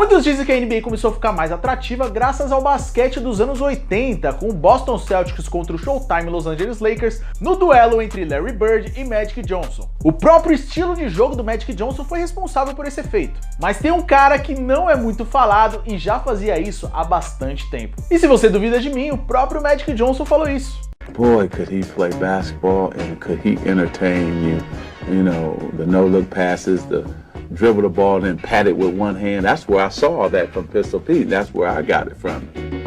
Muitos dizem que a NBA começou a ficar mais atrativa graças ao basquete dos anos 80, com o Boston Celtics contra o Showtime Los Angeles Lakers no duelo entre Larry Bird e Magic Johnson. O próprio estilo de jogo do Magic Johnson foi responsável por esse efeito. Mas tem um cara que não é muito falado e já fazia isso há bastante tempo. E se você duvida de mim, o próprio Magic Johnson falou isso. Boy, could he play basketball and could he entertain you. You know, the no-look passes, the dribble the ball and pat it with one hand. That's where I saw that from Pistol Pete. That's where I got it from.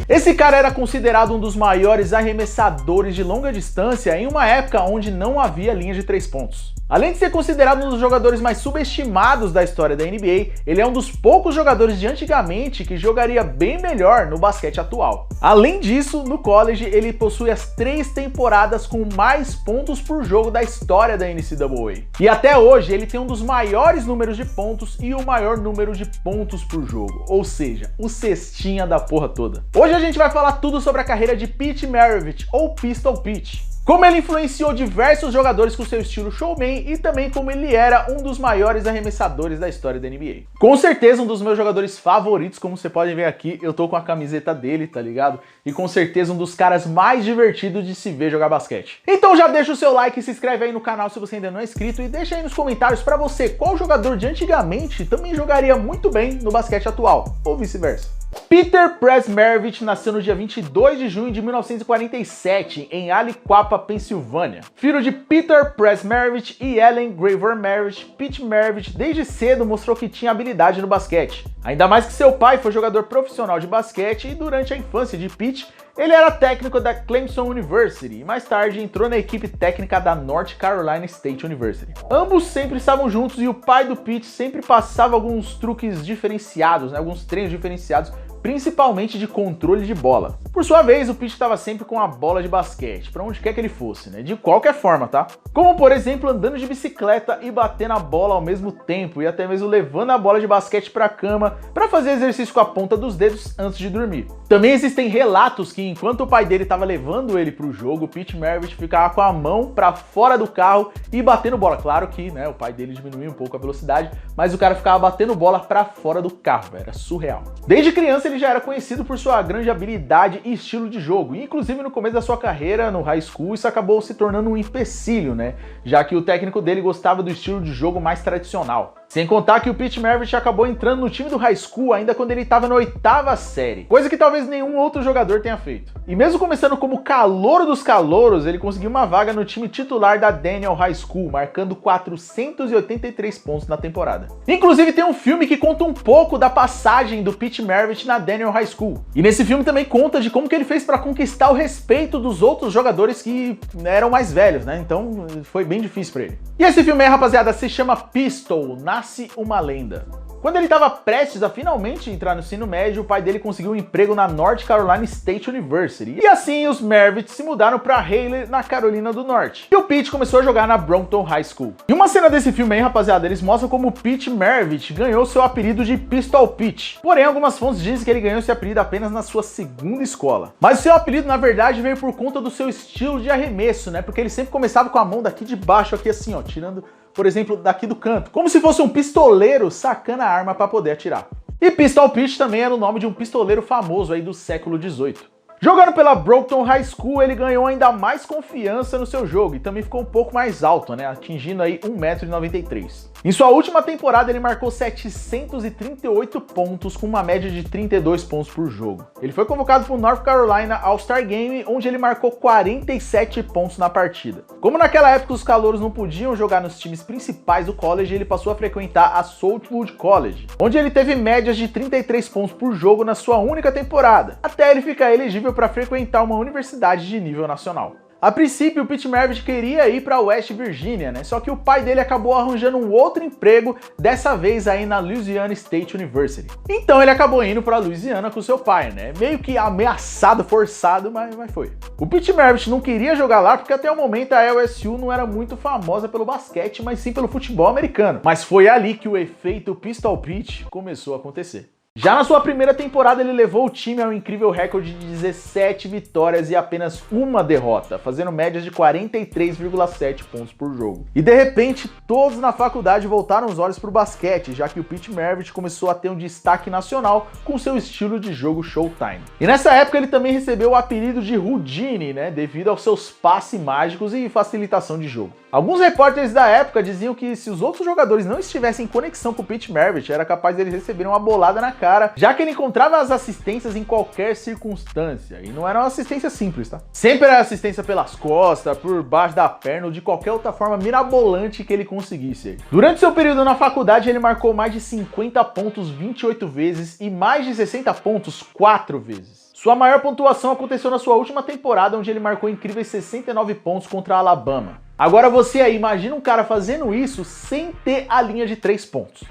Esse cara era considerado um dos maiores arremessadores de longa distância em uma época onde não havia linha de 3 pontos. Além de ser considerado um dos jogadores mais subestimados da história da NBA, ele é um dos poucos jogadores de antigamente que jogaria bem melhor no basquete atual. Além disso, no college, ele possui as 3 temporadas com mais pontos por jogo da história da NCAA. E até hoje, ele tem um dos maiores números de pontos e o maior número de pontos por jogo, ou seja, o cestinha da porra toda. Hoje a gente vai falar tudo sobre a carreira de Pete Maravich, ou Pistol Pete. Como ele influenciou diversos jogadores com seu estilo showman e também como ele era um dos maiores arremessadores da história da NBA. Com certeza um dos meus jogadores favoritos, como você pode ver aqui, eu tô com a camiseta dele, tá ligado? E com certeza um dos caras mais divertidos de se ver jogar basquete. Então já deixa o seu like e se inscreve aí no canal se você ainda não é inscrito e deixa aí nos comentários pra você qual jogador de antigamente também jogaria muito bem no basquete atual, ou vice-versa. Peter Press Maravich nasceu no dia 22 de junho de 1947 em Aliquippa, Pensilvânia. Filho de Peter Press Maravich e Ellen Graver Maravich, Pete Maravich desde cedo mostrou que tinha habilidade no basquete. Ainda mais que seu pai foi jogador profissional de basquete e durante a infância de Pete, ele era técnico da Clemson University e mais tarde entrou na equipe técnica da North Carolina State University. Ambos sempre estavam juntos e o pai do Pete sempre passava alguns truques diferenciados, alguns treinos diferenciados, principalmente de controle de bola. Por sua vez, o Pete estava sempre com a bola de basquete, para onde quer que ele fosse, de qualquer forma, tá? Como, por exemplo, andando de bicicleta e batendo a bola ao mesmo tempo e até mesmo levando a bola de basquete para a cama para fazer exercício com a ponta dos dedos antes de dormir. Também existem relatos que enquanto o pai dele estava levando ele para o jogo, o Pete Maravich ficava com a mão para fora do carro e batendo bola. Claro que, o pai dele diminuiu um pouco a velocidade, mas o cara ficava batendo bola para fora do carro, era surreal. Desde criança ele já era conhecido por sua grande habilidade e estilo de jogo, e inclusive no começo da sua carreira no high school isso acabou se tornando um empecilho, já que o técnico dele gostava do estilo de jogo mais tradicional. Sem contar que o Pete Maravich acabou entrando no time do high school ainda quando ele estava na 8ª série, coisa que talvez nenhum outro jogador tenha feito. E mesmo começando como calouro dos calouros, ele conseguiu uma vaga no time titular da Daniel High School, marcando 483 pontos na temporada. Inclusive tem um filme que conta um pouco da passagem do Pete Maravich na Daniel High School. E nesse filme também conta de como que ele fez para conquistar o respeito dos outros jogadores que eram mais velhos, Então foi bem difícil para ele. E esse filme aí, rapaziada, se chama Pistol, Nasce uma Lenda. Quando ele estava prestes a finalmente entrar no ensino médio, o pai dele conseguiu um emprego na North Carolina State University. E assim os Maravich se mudaram para Raleigh, na Carolina do Norte. E o Pete começou a jogar na Brompton High School. E uma cena desse filme aí, rapaziada, eles mostram como o Pete Maravich ganhou seu apelido de Pistol Pete. Porém, algumas fontes dizem que ele ganhou esse apelido apenas na sua 2ª escola. Mas o seu apelido, na verdade, veio por conta do seu estilo de arremesso, Porque ele sempre começava com a mão daqui de baixo, aqui assim, tirando, por exemplo, daqui do canto, como se fosse um pistoleiro sacando a arma para poder atirar. E Pistol Pete também era o nome de um pistoleiro famoso aí do século XVIII. Jogando pela Brompton High School, ele ganhou ainda mais confiança no seu jogo e também ficou um pouco mais alto, atingindo aí 1,93 m. Em sua última temporada, ele marcou 738 pontos com uma média de 32 pontos por jogo. Ele foi convocado para o North Carolina All-Star Game, onde ele marcou 47 pontos na partida. Como naquela época os calouros não podiam jogar nos times principais do college, ele passou a frequentar a Southwood College, onde ele teve médias de 33 pontos por jogo na sua única temporada, até ele ficar elegível para frequentar uma universidade de nível nacional. A princípio, o Pete Maravich queria ir para West Virginia, Só que o pai dele acabou arranjando um outro emprego, dessa vez aí na Louisiana State University. Então ele acabou indo para Louisiana com seu pai, Meio que ameaçado, forçado, mas foi. O Pete Maravich não queria jogar lá porque até o momento a LSU não era muito famosa pelo basquete, mas sim pelo futebol americano. Mas foi ali que o efeito Pistol Pete começou a acontecer. Já na sua primeira temporada, ele levou o time ao incrível recorde de 17 vitórias e apenas uma derrota, fazendo médias de 43,7 pontos por jogo. E de repente, todos na faculdade voltaram os olhos para o basquete, já que o Pete Maravich começou a ter um destaque nacional com seu estilo de jogo Showtime. E nessa época ele também recebeu o apelido de Houdini, né, devido aos seus passes mágicos e facilitação de jogo. Alguns repórteres da época diziam que se os outros jogadores não estivessem em conexão com o Pete Maravich, era capaz deles receberem uma bolada na cara, já que ele encontrava as assistências em qualquer circunstância, e não era uma assistência simples, tá? Sempre era assistência pelas costas, por baixo da perna ou de qualquer outra forma mirabolante que ele conseguisse. Durante seu período na faculdade, ele marcou mais de 50 pontos 28 vezes e mais de 60 pontos 4 vezes. Sua maior pontuação aconteceu na sua última temporada, onde ele marcou incríveis 69 pontos contra a Alabama. Agora você aí, imagina um cara fazendo isso sem ter a linha de 3 pontos.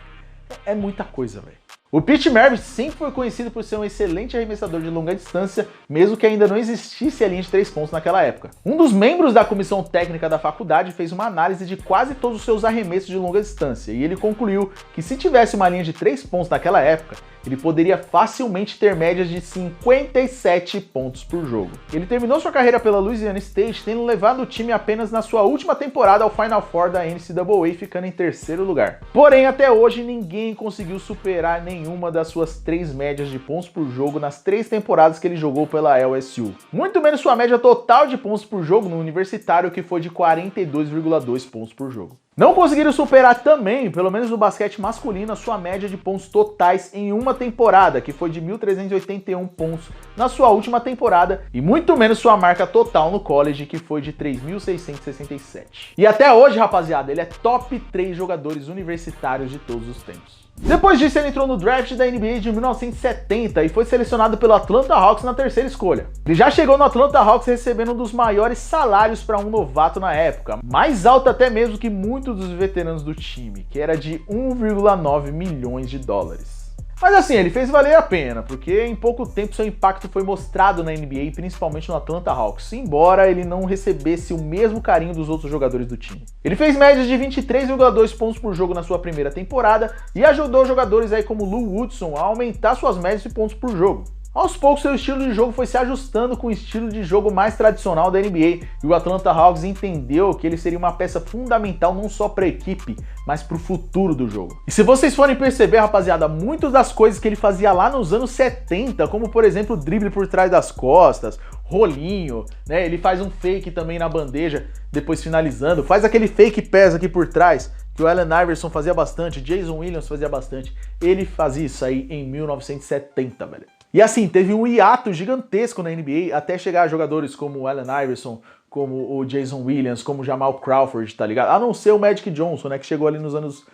É muita coisa, velho. O Pete Maravich sempre foi conhecido por ser um excelente arremessador de longa distância, mesmo que ainda não existisse a linha de 3 pontos naquela época. Um dos membros da comissão técnica da faculdade fez uma análise de quase todos os seus arremessos de longa distância, e ele concluiu que se tivesse uma linha de 3 pontos naquela época, ele poderia facilmente ter médias de 57 pontos por jogo. Ele terminou sua carreira pela Louisiana State, tendo levado o time apenas na sua última temporada ao Final Four da NCAA, ficando em 3º lugar. Porém, até hoje, ninguém conseguiu superar nenhuma das suas 3 médias de pontos por jogo nas 3 temporadas que ele jogou pela LSU. Muito menos sua média total de pontos por jogo no universitário, que foi de 42,2 pontos por jogo. Não conseguiram superar também, pelo menos no basquete masculino, a sua média de pontos totais em uma temporada, que foi de 1.381 pontos na sua última temporada, e muito menos sua marca total no college, que foi de 3.667. E até hoje, rapaziada, ele é top 3 jogadores universitários de todos os tempos. Depois disso, ele entrou no draft da NBA de 1970 e foi selecionado pelo Atlanta Hawks na 3ª escolha. Ele já chegou no Atlanta Hawks recebendo um dos maiores salários para um novato na época, mais alto até mesmo que muitos dos veteranos do time, que era de 1,9 milhões de dólares. Mas assim, ele fez valer a pena, porque em pouco tempo seu impacto foi mostrado na NBA, principalmente no Atlanta Hawks, embora ele não recebesse o mesmo carinho dos outros jogadores do time. Ele fez médias de 23,2 pontos por jogo na sua primeira temporada e ajudou jogadores aí como Lou Woodson a aumentar suas médias de pontos por jogo. Aos poucos, seu estilo de jogo foi se ajustando com o estilo de jogo mais tradicional da NBA, e o Atlanta Hawks entendeu que ele seria uma peça fundamental não só para a equipe, mas para o futuro do jogo. E se vocês forem perceber, rapaziada, muitas das coisas que ele fazia lá nos anos 70, como por exemplo o drible por trás das costas, rolinho, né? Ele faz um fake também na bandeja, depois finalizando, faz aquele fake pass aqui por trás, que o Allen Iverson fazia bastante, Jason Williams fazia bastante. Ele fazia isso aí em 1970, velho. E assim, teve um hiato gigantesco na NBA até chegar a jogadores como o Allen Iverson, como o Jason Williams, como o Jamal Crawford, tá ligado? A não ser o Magic Johnson, né, que chegou ali nos anos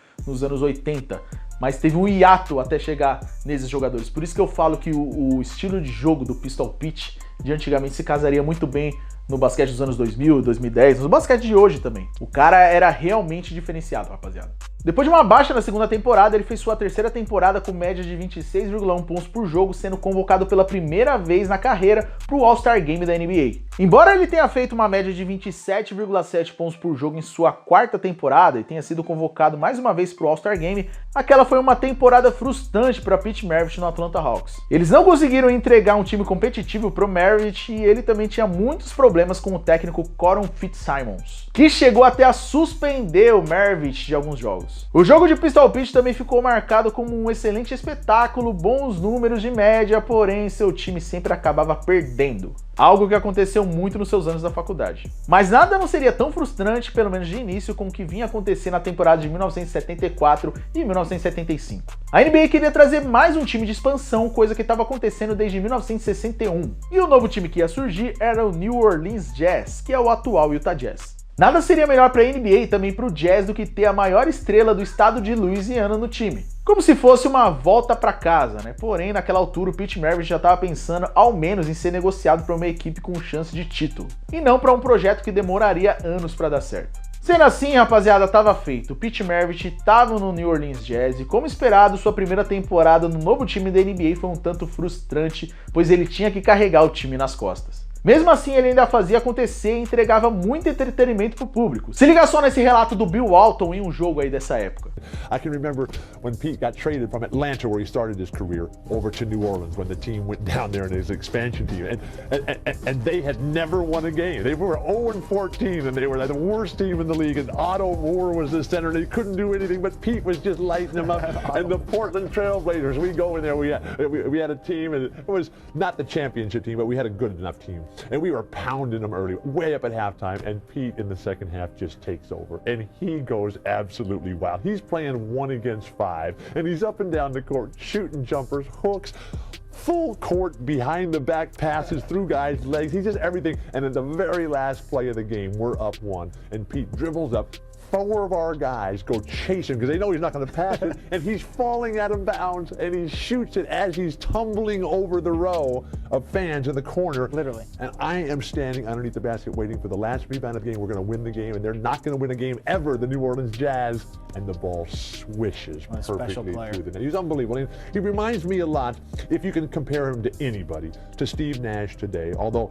80. Mas teve um hiato até chegar nesses jogadores. Por isso que eu falo que o estilo de jogo do Pistol Pete de antigamente se casaria muito bem no basquete dos anos 2000, 2010, no basquete de hoje também. O cara era realmente diferenciado, rapaziada. Depois de uma baixa na segunda temporada, ele fez sua 3ª temporada com média de 26,1 pontos por jogo, sendo convocado pela primeira vez na carreira para o All-Star Game da NBA. Embora ele tenha feito uma média de 27,7 pontos por jogo em sua 4ª temporada e tenha sido convocado mais uma vez para o All-Star Game, aquela foi uma temporada frustrante para Pete Maravich no Atlanta Hawks. Eles não conseguiram entregar um time competitivo para o Maravich e ele também tinha muitos problemas com o técnico Coron Fitzsimmons, que chegou até a suspender o Maravich de alguns jogos. O jogo de Pistol Pete também ficou marcado como um excelente espetáculo, bons números de média, porém seu time sempre acabava perdendo. Algo que aconteceu muito nos seus anos da faculdade. Mas nada não seria tão frustrante, pelo menos de início, com o que vinha acontecer na temporada de 1974 e 1975. A NBA queria trazer mais um time de expansão, coisa que estava acontecendo desde 1961. E o novo time que ia surgir era o New Orleans Jazz, que é o atual Utah Jazz. Nada seria melhor para a NBA e também para o Jazz do que ter a maior estrela do estado de Louisiana no time. Como se fosse uma volta para casa, né? Porém, naquela altura, o Pete Maravich já estava pensando ao menos em ser negociado para uma equipe com chance de título, e não para um projeto que demoraria anos para dar certo. Sendo assim, rapaziada, estava feito. O Pete Maravich estava no New Orleans Jazz e, como esperado, sua primeira temporada no novo time da NBA foi um tanto frustrante, pois ele tinha que carregar o time nas costas. Mesmo assim, ele ainda fazia acontecer e entregava muito entretenimento pro público. Se liga só nesse relato do Bill Walton em um jogo aí dessa época. I can remember when Pete got traded from Atlanta, where he started his career, over to New Orleans when the team went down there in his expansion team, and they had never won a game. They were 0-14, and they were the worst team in the league. And Otto Moore was the center, and they couldn't do anything. But Pete was just lighting them up. And the Portland Trailblazers, we go in there. We had a team, and it was not the championship team, but we had a good enough team, and we were pounding them early, way up at halftime. And Pete in the second half just takes over, and he goes absolutely wild. He's playing 1 against 5, and he's up and down the court shooting jumpers, hooks, full court behind the back passes through guys' legs. He's just everything. And in the very last play of the game, we're up 1, and Pete dribbles up. 4 of our guys go chase him because they know he's not going to pass it, and he's falling out of bounds, and he shoots it as he's tumbling over the row of fans in the corner. Literally. And I am standing underneath the basket waiting for the last rebound of the game. We're going to win the game, and they're not going to win a game ever, the New Orleans Jazz. And the ball swishes perfectly through the net. He's unbelievable. He reminds me a lot, if you can compare him to anybody, to Steve Nash today, although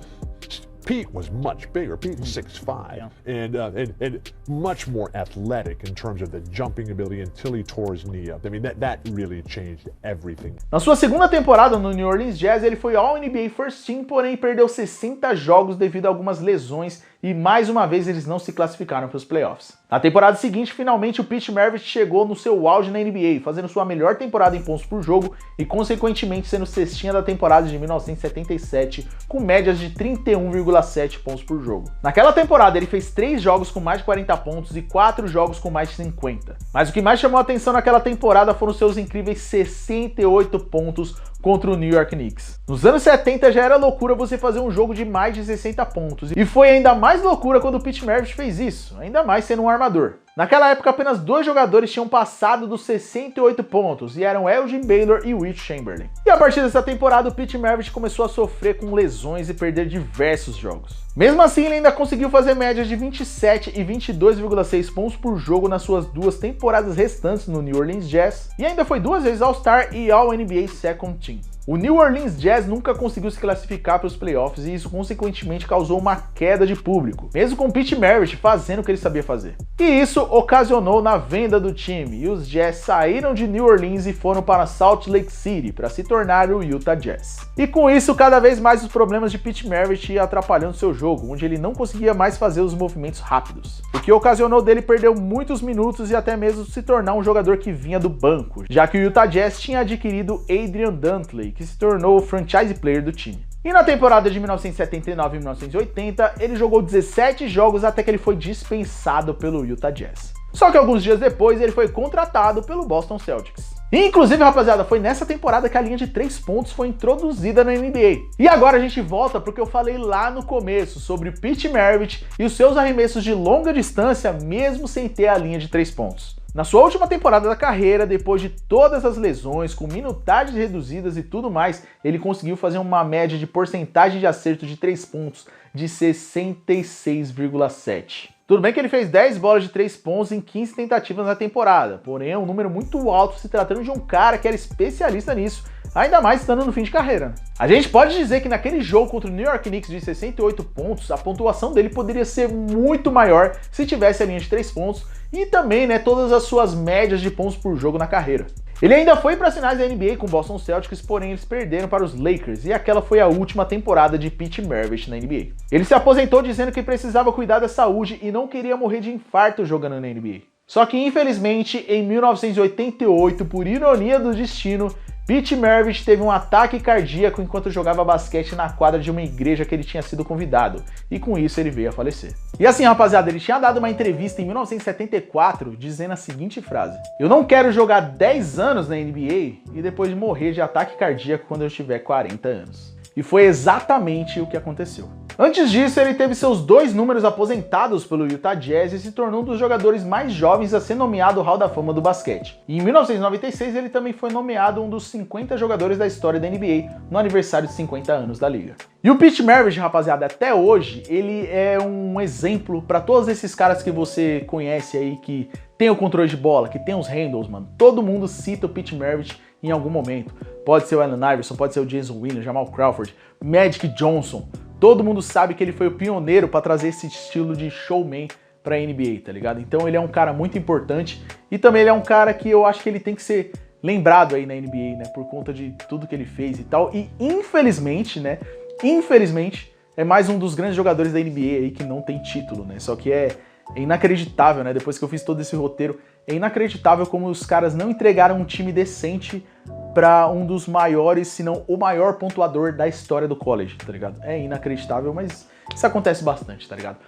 Pete was much bigger. Pete was 6'5", and much more athletic in terms of the jumping ability until he tore his knee up. I mean, that really changed everything. Na sua segunda temporada no New Orleans Jazz, ele foi All-NBA First Team, porém perdeu 60 jogos devido a algumas lesões e mais uma vez eles não se classificaram para os playoffs. Na temporada seguinte, finalmente o Pete Maravich chegou no seu auge na NBA, fazendo sua melhor temporada em pontos por jogo e consequentemente sendo cestinha da temporada de 1977, com médias de 31,7 pontos por jogo. Naquela temporada ele fez 3 jogos com mais de 40 pontos e 4 jogos com mais de 50. Mas o que mais chamou a atenção naquela temporada foram seus incríveis 68 pontos contra o New York Knicks. Nos anos 70 já era loucura você fazer um jogo de mais de 60 pontos, e foi ainda mais loucura quando o Pete Maravich fez isso, ainda mais sendo um armador. Naquela época apenas 2 jogadores tinham passado dos 68 pontos, e eram Elgin Baylor e Wilt Chamberlain. E a partir dessa temporada o Pete Maravich começou a sofrer com lesões e perder diversos jogos. Mesmo assim, ele ainda conseguiu fazer médias de 27 e 22,6 pontos por jogo nas suas 2 temporadas restantes no New Orleans Jazz, e ainda foi 2 vezes All-Star e All-NBA Second Team. O New Orleans Jazz nunca conseguiu se classificar para os playoffs e isso consequentemente causou uma queda de público, mesmo com o Pete Maravich fazendo o que ele sabia fazer. E isso ocasionou na venda do time, e os Jazz saíram de New Orleans e foram para Salt Lake City para se tornar o Utah Jazz. E com isso, cada vez mais os problemas de Pete Maravich iam atrapalhando seu jogo, onde ele não conseguia mais fazer os movimentos rápidos, o que ocasionou dele perder muitos minutos e até mesmo se tornar um jogador que vinha do banco, já que o Utah Jazz tinha adquirido Adrian Dantley, que se tornou o franchise player do time. E na temporada de 1979 e 1980, ele jogou 17 jogos até que ele foi dispensado pelo Utah Jazz. Só que alguns dias depois ele foi contratado pelo Boston Celtics. E, inclusive, rapaziada, foi nessa temporada que a linha de 3 pontos foi introduzida na NBA. E agora a gente volta pro que eu falei lá no começo sobre Pete Maravich e os seus arremessos de longa distância mesmo sem ter a linha de 3 pontos. Na sua última temporada da carreira, depois de todas as lesões, com minutagens reduzidas e tudo mais, ele conseguiu fazer uma média de porcentagem de acerto de 3 pontos de 66,7. Tudo bem que ele fez 10 bolas de 3 pontos em 15 tentativas na temporada, porém é um número muito alto se tratando de um cara que era especialista nisso, ainda mais estando no fim de carreira. A gente pode dizer que naquele jogo contra o New York Knicks de 68 pontos, a pontuação dele poderia ser muito maior se tivesse a linha de 3 pontos e também, todas as suas médias de pontos por jogo na carreira. Ele ainda foi para as finais da NBA com o Boston Celtics, porém eles perderam para os Lakers e aquela foi a última temporada de Pete Maravich na NBA. Ele se aposentou dizendo que precisava cuidar da saúde e não queria morrer de infarto jogando na NBA. Só que infelizmente em 1988, por ironia do destino, Pete Maravich teve um ataque cardíaco enquanto jogava basquete na quadra de uma igreja que ele tinha sido convidado, e com isso ele veio a falecer. E assim, rapaziada, ele tinha dado uma entrevista em 1974 dizendo a seguinte frase: "Eu não quero jogar 10 anos na NBA e depois de morrer de ataque cardíaco quando eu tiver 40 anos. E foi exatamente o que aconteceu. Antes disso, ele teve seus 2 números aposentados pelo Utah Jazz e se tornou um dos jogadores mais jovens a ser nomeado ao Hall da Fama do basquete. E em 1996, ele também foi nomeado um dos 50 jogadores da história da NBA no aniversário de 50 anos da liga. E o Pete Maravich, rapaziada, até hoje, ele é um exemplo para todos esses caras que você conhece aí, que tem o controle de bola, que tem os handles, mano. Todo mundo cita o Pete Maravich em algum momento. Pode ser o Allen Iverson, pode ser o Jason Williams, Jamal Crawford, Magic Johnson. Todo mundo sabe que ele foi o pioneiro para trazer esse estilo de showman pra NBA, tá ligado? Então ele é um cara muito importante e também ele é um cara que eu acho que ele tem que ser lembrado aí na NBA, né? Por conta de tudo que ele fez e tal. E infelizmente, né? Infelizmente, é mais um dos grandes jogadores da NBA aí que não tem título, né? Só que é inacreditável, né? Depois que eu fiz todo esse roteiro, é inacreditável como os caras não entregaram um time decente pra um dos maiores, se não o maior pontuador da história do college, tá ligado? É inacreditável, mas isso acontece bastante, tá ligado?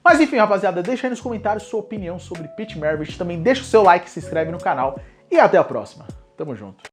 Mas enfim, rapaziada, deixa aí nos comentários sua opinião sobre Pete Maravich, também deixa o seu like, se inscreve no canal e até a próxima. Tamo junto.